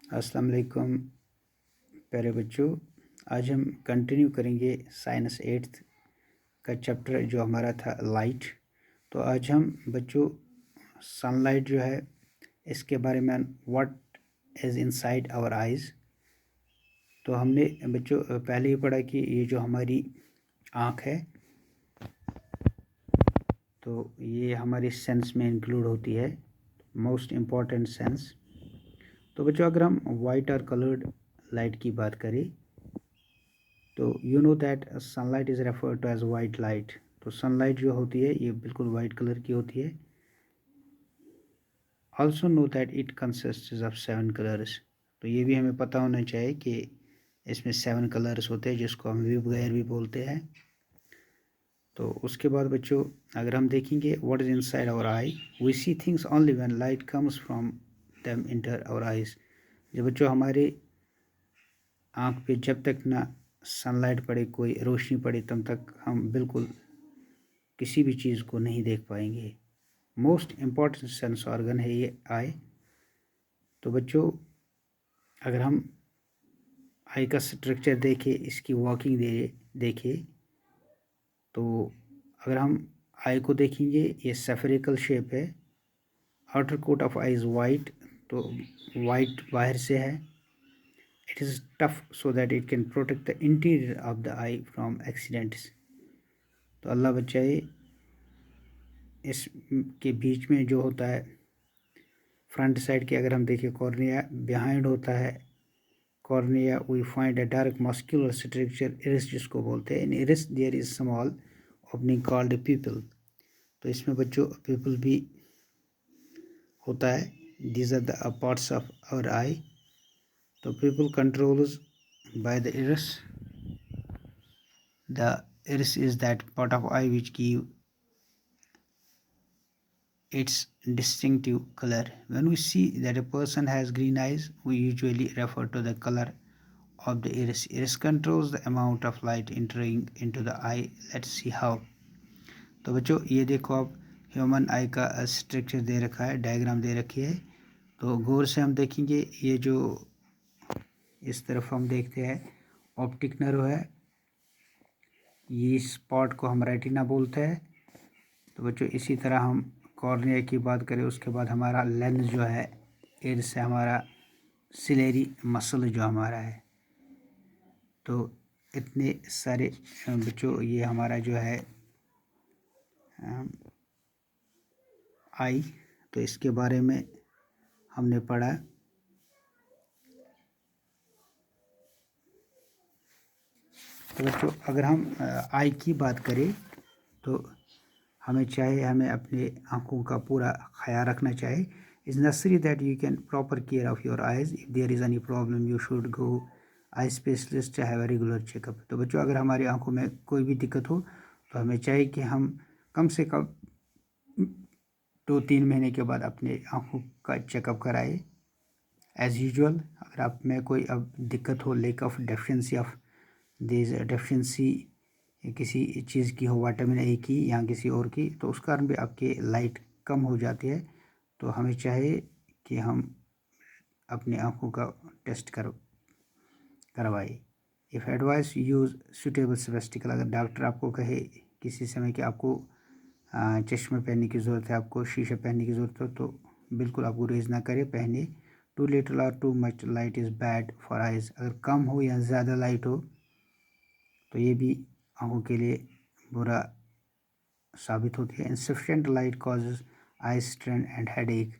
अस्सलाम वालेकुम प्यारे बच्चों। आज हम कंटिन्यू करेंगे साइंस 8th का चैप्टर जो हमारा था लाइट। तो आज हम बच्चों सनलाइट जो है इसके बारे में what is inside our eyes. तो हमने बच्चों पहले ही पढ़ा कि ये जो हमारी आँख है तो ये हमारी सेंस में इंक्लूड होती है, मोस्ट इम्पॉर्टेंट सेंस। तो बच्चों अगर हम वाइट और कलर्ड लाइट की बात करें तो you know that sunlight is referred to as white light. तो सनलाइट जो होती है ये बिल्कुल वाइट कलर की होती है। Also know that it consists of 7 colours. तो ये भी हमें पता होना चाहिए कि इसमें 7 कलर्स होते हैं जिसको हम वेवगाइर भी बोलते हैं। तो उसके बाद बच्चों अगर हम देखेंगे what is inside our eye, we see things only when light comes from them enter our eyes. जो बच्चों हमारे आँख पे जब तक ना सनलाइट पड़े, कोई रोशनी पड़े, तब तक हम बिल्कुल किसी भी चीज़ को नहीं देख पाएंगे। मोस्ट इम्पॉर्टेंट सेंस ऑर्गन है ये आई। तो बच्चों अगर हम आई का स्ट्रक्चर देखें, इसकी वर्किंग देखें तो अगर हम आई को देखेंगे ये सेफरिकल शेप है। Outer coat of eye is white, तो वाइट बाहर से है। It is tough so that it can protect the interior of the eye from accidents. Allah अल्लाह बचाए, इसके बीच में जो होता है फ्रंट साइड की अगर हम देखें कॉर्निया, बिहाइंड होता है cornea we find a dark muscular structure iris जिसको बोलते हैं। In iris there is small opening called pupil. तो इसमें बच्चों पीपल भी होता है। These are the parts of our eye. तो pupil controls by the iris. The iris is that part of eye which give its distinctive color. When we see that a person has green eyes, we usually refer to the color of the iris. Iris controls the amount of light entering into the eye. Let's see how. तो बच्चों ये देखो आप human आई का structure दे रखा है, diagram दे रखी है। तो गौर से हम देखेंगे ये जो इस तरफ हम देखते हैं ऑप्टिक नर्व है, ये इस पार्ट को हम रेटिना बोलते हैं। तो बच्चों इसी तरह हम कॉर्निया की बात करें, उसके बाद हमारा लेंस जो है इरिस से हमारा सिलेरी मसल जो हमारा है। तो इतने सारे बच्चों ये हमारा जो है आई, तो इसके बारे में हमने पढ़ा। तो बच्चों अगर हम आई की बात करें तो हमें अपने आँखों का पूरा ख्याल रखना चाहिए। Is necessary that you can proper care of your eyes. If there is any problem you should go eye specialist, have a regular checkup. तो बच्चों अगर हमारी आँखों में कोई भी दिक्कत हो तो हमें चाहिए कि हम कम से कम 2-3 महीने के बाद अपने आँखों का चेकअप कराए। एज़ यूजुअल अगर आप में कोई अब दिक्कत हो, lake of deficiency of this deficiency किसी चीज़ की हो, विटामिन ए की या किसी और की, तो उस कारण भी आपकी लाइट कम हो जाती है। तो हमें चाहिए कि हम अपनी आँखों का टेस्ट करवाए। If advice use suitable spectacled. अगर डॉक्टर आपको कहे किसी समय कि आपको चश्मे पहनने की ज़रूरत है, आपको शीशा पहनने की ज़रूरत हो, तो बिल्कुल आप गुरेज ना करें, पहने। टू लिटिल और to much light is bad for eyes. अगर कम हो या ज़्यादा लाइट हो तो ये भी आँखों के लिए बुरा साबित होती है। Insufficient light causes eye strain and headache.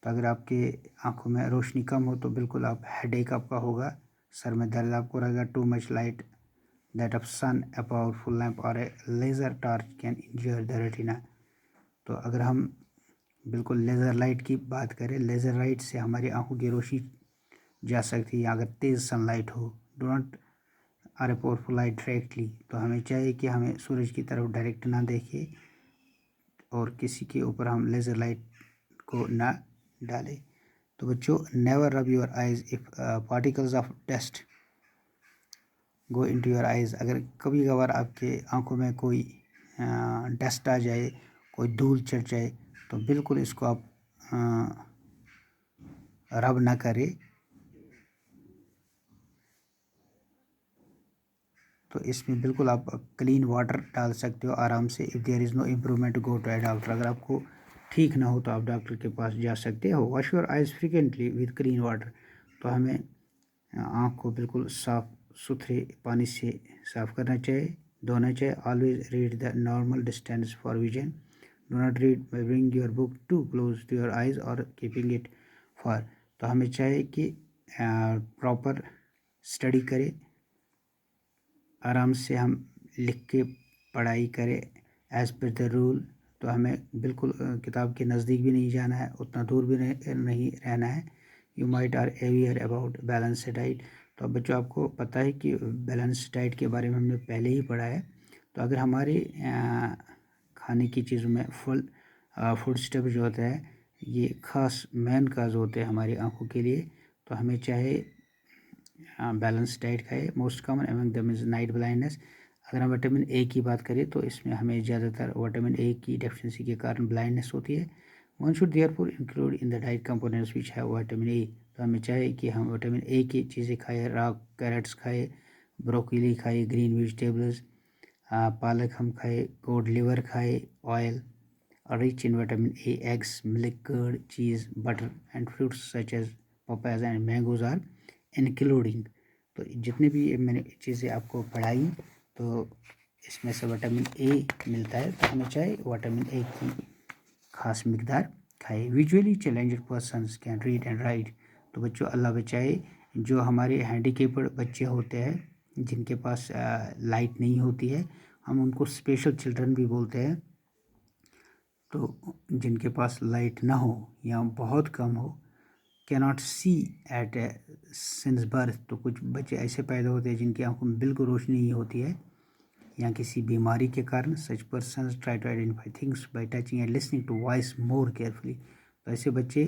तो अगर आपके आँखों में रोशनी कम हो तो बिल्कुल आप हेडेक आपका होगा, सर में दर्द आपको रहेगा। Too much light that of sun, a powerful lamp और a laser torch can injure the retina. तो अगर हम बिल्कुल लेज़र लाइट की बात करें, लेज़र लाइट से हमारी आँखों की रोशनी जा सकती है अगर तेज़ सनलाइट हो। Do not are a powerful light directly. तो हमें चाहिए कि हमें सूरज की तरफ डायरेक्ट ना देखें और किसी के ऊपर हम लेज़र लाइट को ना डालें। तो बच्चों never rub your eyes if particles of dust go into your eyes. अगर कभी कभार आपके आंखों में कोई डस्ट आ जाए, कोई धूल चढ़ जाए, तो बिल्कुल इसको आप रब ना करें। तो इसमें बिल्कुल आप क्लीन वाटर डाल सकते हो आराम से। If there is no improvement go to a doctor. अगर आपको ठीक ना हो तो आप डॉक्टर के पास जा सकते हो। Wash your eyes frequently with clean water. तो हमें आँख को बिल्कुल साफ़ सुथरे पानी से साफ़ करना चाहिए, धोना चाहिए। Always read the normal distance for vision. Do not read by bring your book to close to your eyes और कीपिंग इट फॉर। तो हमें चाहिए कि प्रॉपर स्टडी करें, आराम से हम लिख के पढ़ाई करें एज़ पर द रूल। तो हमें बिल्कुल किताब के नज़दीक भी नहीं जाना है, उतना दूर भी नहीं रहना है। You might are aware about balance diet. तो अब बच्चों आपको पता है कि बैलेंस डाइट के बारे में हमने पहले ही पढ़ा है। तो अगर हमारे खाने की चीज़ों में फूड स्टेप जो होता है ये ख़ास मेन काज होते हैं हमारी आँखों के लिए, तो हमें चाहे बैलेंस डाइट खाए। Most common among them is night blindness. अगर हम विटामिन ए की बात करें तो इसमें हमें ज़्यादातर विटामिन ए की डेफिशिएंसी के कारण ब्लाइंडनेस होती है। One should therefore include in the diet components which have vitamin A. तो हमें चाहिए कि हम विटामिन ए की चीज़ें खाएँ, रॉ कैरेट्स खाएँ, ब्रोकली खाएँ, ग्रीन वेजिटेबल्स, पालक हम खाएँ, कोड लिवर खाएँ, oil rich in vitamin A, eggs, milk, curd, cheese, butter and fruits such as papayas and mangoes are including। तो जितने भी मैंने चीज़ें आपको पढ़ाई तो इसमें से विटामिन ए मिलता है, तो हमें चाहे विटामिन ए की खास मिकदार खाए। Visually challenged persons can read and right. तो बच्चों अल्लाह बचाए जो हमारे हैंडीकेप्ड बच्चे होते हैं जिनके पास लाइट नहीं होती है, हम उनको स्पेशल चिल्ड्रन भी बोलते हैं। तो जिनके पास लाइट ना हो या बहुत कम हो, cannot see at a since birth. तो कुछ बच्चे ऐसे पैदा होते हैं जिनकी आंखों में बिल्कुल रोशनी नहीं होती है या किसी बीमारी के कारण। Such person try to identify things by touching and listening to voice more carefully. तो ऐसे बच्चे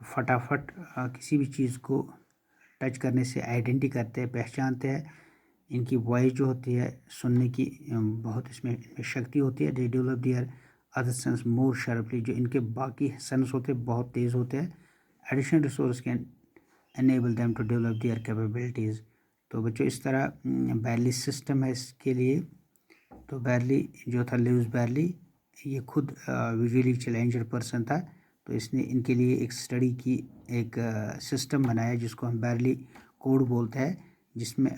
फटाफट किसी भी चीज़ को टच करने से आइडेंटिटी करते हैं, पहचानते हैं। इनकी वॉइस जो होती है सुनने की बहुत इसमें शक्ति होती है। They develop their other sense more sharply. जो इनके बाकी सेंस होते हैं बहुत तेज़ होते हैं। Additional resource can enable them to develop their capabilities. तो बच्चों इस तरह बैरली सिस्टम है इसके लिए। तो बैरली जो था लुईस बैरली, ये खुद विजुअली चैलेंज्ड पर्सन था। तो इसने इनके लिए एक स्टडी की एक सिस्टम बनाया जिसको हम बैरली कोड बोलते हैं, जिसमें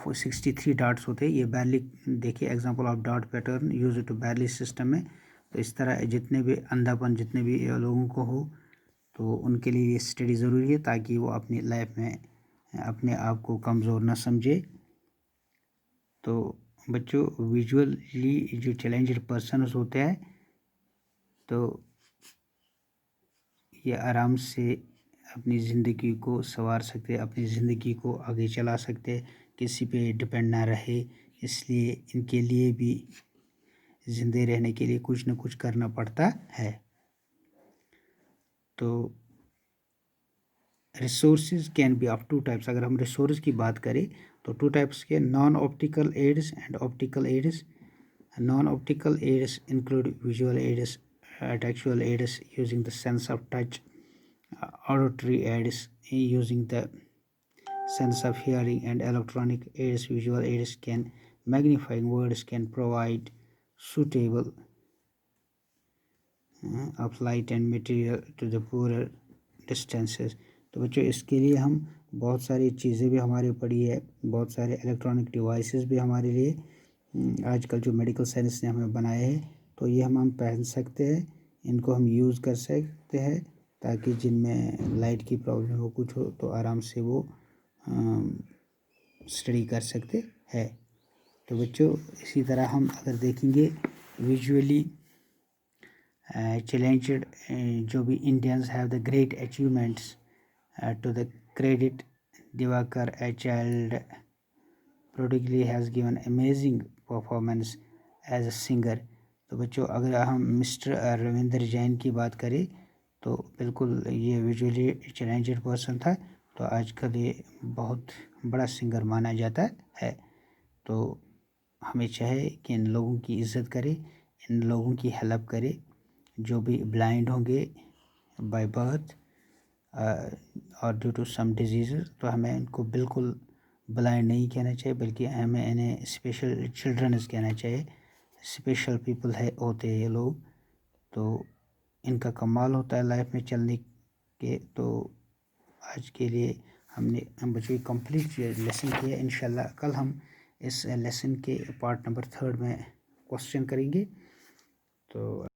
63 डॉट्स होते हैं। ये बैरली देखिए example of dot pattern use to braille system में। तो इस तरह जितने भी अंधापन जितने भी लोगों को हो तो उनके लिए ये स्टडी ज़रूरी है ताकि वो अपनी लाइफ में अपने आप को कमज़ोर ना समझे। तो बच्चों विजुअली जो चैलेंज्ड पर्सन्स होते हैं तो ये आराम से अपनी ज़िंदगी को संवार सकते, अपनी ज़िंदगी को आगे चला सकते, किसी पे डिपेंड ना रहे। इसलिए इनके लिए भी ज़िंदे रहने के लिए कुछ न कुछ करना पड़ता है। तो resources can be of two types. अगर हम रिसोर्स की बात करें तो टू टाइप्स के, non optical aids and optical aids. Non optical aids include visual aids, textual aids using the sense of touch, auditory aids using the sense of hearing, and electronic aids, visual aids can magnifying words can provide suitable of light and material to the poorer distances। तो बच्चों इसके लिए हम बहुत सारी चीज़ें भी हमारे पड़ी है, बहुत सारे इलेक्ट्रॉनिक डिवाइसेस भी हमारे लिए आजकल जो मेडिकल साइंस ने हमें बनाए हैं, तो ये हम पहन सकते हैं, इनको हम यूज़ कर सकते हैं ताकि जिनमें लाइट की प्रॉब्लम हो कुछ हो तो आराम से वो स्टडी कर सकते हैं। तो बच्चों इसी तरह हम अगर देखेंगे विजुअली चैलेंज्ड जो भी Indians have the great achievements to the credit Divakar, a child prodigy, has given amazing performance as a singer। तो बच्चों अगर हम मिस्टर रविंद्र जैन की बात करें तो बिल्कुल ये विजुअली चैलेंज्ड पर्सन था, तो आजकल ये बहुत बड़ा सिंगर माना जाता है। तो हमें चाहे कि इन लोगों की इज़्ज़त करें, इन लोगों की हेल्प करें जो भी ब्लाइंड होंगे बाय बर्थ और ड्यू टू सम डिजीज़। तो हमें इनको बिल्कुल ब्लाइंड नहीं कहना चाहिए, बल्कि हमें इन्हें स्पेशल चिल्ड्रंस कहना चाहिए। स्पेशल पीपल है होते हैं ये लोग, तो इनका कमाल होता है लाइफ में चलने के। तो आज के लिए हमने हम बच्चों की कंप्लीट लेसन किया। इंशाल्लाह कल हम इस लेसन के पार्ट नंबर 3 में क्वेश्चन करेंगे। तो